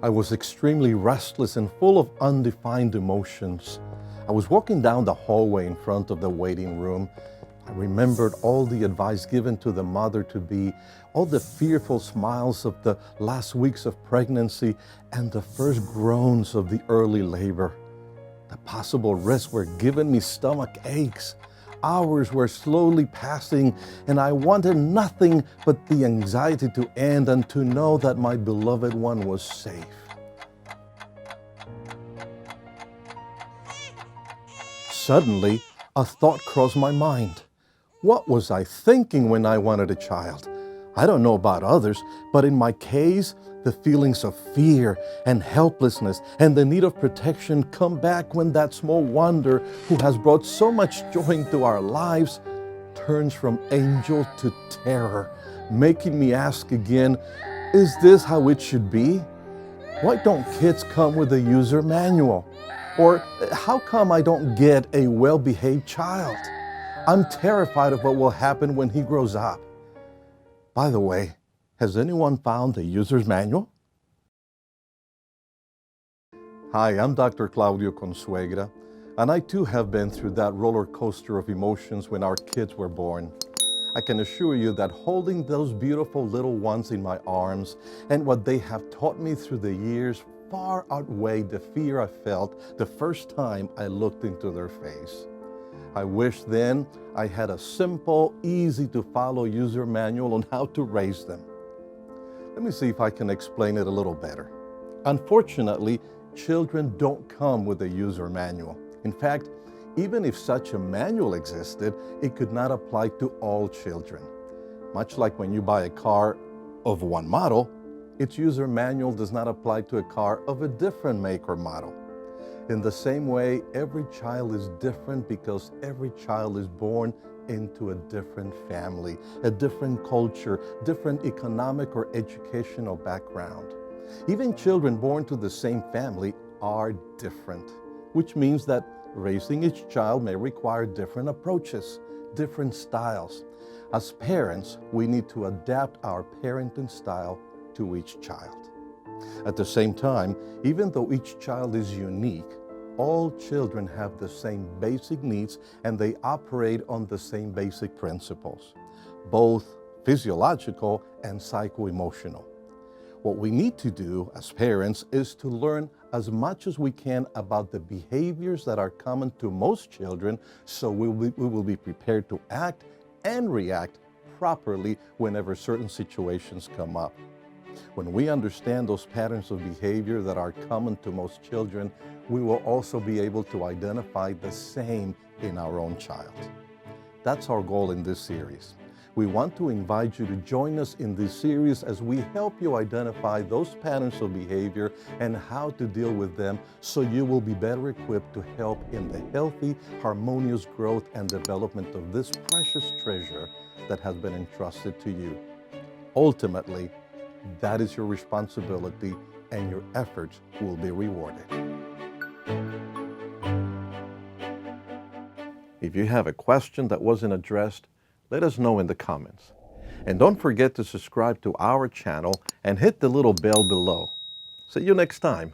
I was extremely restless and full of undefined emotions. I was walking down the hallway in front of the waiting room. I remembered all the advice given to the mother-to-be, all the fearful smiles of the last weeks of pregnancy, and the first groans of the early labor. The possible risks were giving me stomach aches. Hours were slowly passing, and I wanted nothing but the anxiety to end and to know that my beloved one was safe. Suddenly, a thought crossed my mind. What was I thinking when I wanted a child? I don't know about others, but in my case, the feelings of fear and helplessness and the need of protection come back when that small wonder who has brought so much joy into our lives turns from angel to terror, making me ask again, is this how it should be? Why don't kids come with a user manual? Or how come I don't get a well-behaved child? I'm terrified of what will happen when he grows up. By the way, has anyone found a user's manual? Hi, I'm Dr. Claudio Consuegra, and I too have been through that roller coaster of emotions when our kids were born. I can assure you that holding those beautiful little ones in my arms and what they have taught me through the years far outweighed the fear I felt the first time I looked into their face. I wish then I had a simple, easy to follow user manual on how to raise them. Let me see if I can explain it a little better. Unfortunately, children don't come with a user manual. In fact, even if such a manual existed, it could not apply to all children. Much like when you buy a car of one model, its user manual does not apply to a car of a different make or model. In the same way, every child is different because every child is born into a different family, a different culture, different economic or educational background. Even children born to the same family are different, which means that raising each child may require different approaches, different styles. As parents, we need to adapt our parenting style to each child. At the same time, even though each child is unique, all children have the same basic needs and they operate on the same basic principles, both physiological and psycho-emotional. What we need to do as parents is to learn as much as we can about the behaviors that are common to most children so we will be prepared to act and react properly whenever certain situations come up. When we understand those patterns of behavior that are common to most children, we will also be able to identify the same in our own child. That's our goal in this series. We want to invite you to join us in this series as we help you identify those patterns of behavior and how to deal with them so you will be better equipped to help in the healthy, harmonious growth and development of this precious treasure that has been entrusted to you. Ultimately, that is your responsibility and your efforts will be rewarded. If you have a question that wasn't addressed, let us know in the comments. And don't forget to subscribe to our channel and hit the little bell below. See you next time.